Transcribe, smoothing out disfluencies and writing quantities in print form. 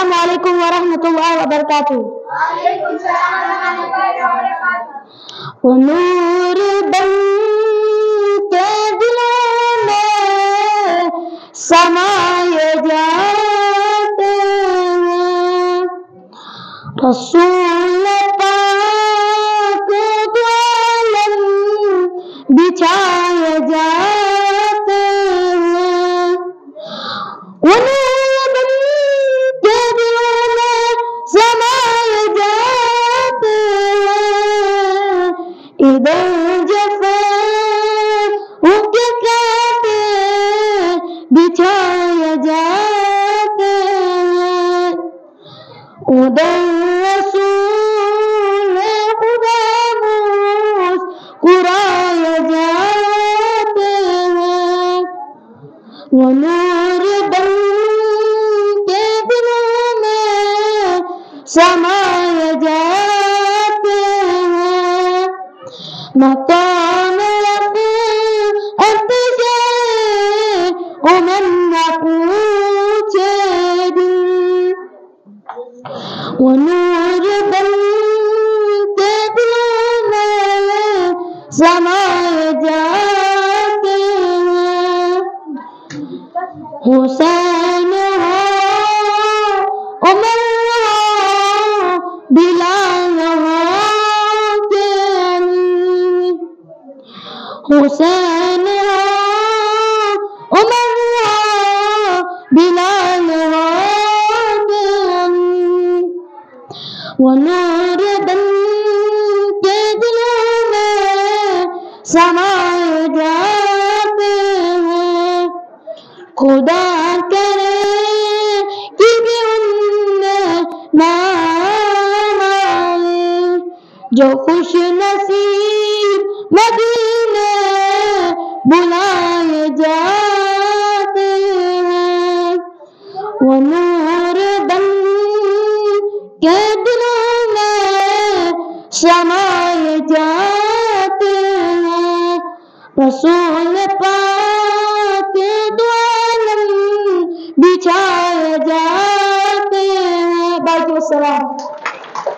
السلام علیکم ورحمۃ اللہ وبرکاتہ. وہ نور بن کے دلوں میں سمائے جاتے ہیں، رسول پاک کو عالم بچھائے جاتے ہیں. وہ نور بن کے دلوں میں سمائے جاتے ہیں، ادھر جفا ان کے کانٹے بچھائے جاتے ہیں، ادھر رسول خدا مسکرائے جاتے ہیں. وہ نور بن کے دلوں میں سمائے جاتے ہیں. مقام عمر نہ پوچھے دل، وہ نور بن کے دلوں میں سمائے جاتے ہیں. حسین ہو عمر ہو بلال ہو کہ علی، حسین ہو عمر ہو بلال ہو کہ علی، وہ نور بن کے دلوں میں سمائے جاتے ہیں. خدا کرے کہ بھی ان میں نام آئے جو خوش نصیب مدینے بلائے جاتے ہیں. وہ نور بن کے دلوں میں سمائے جاتے ہیں. رسول پاک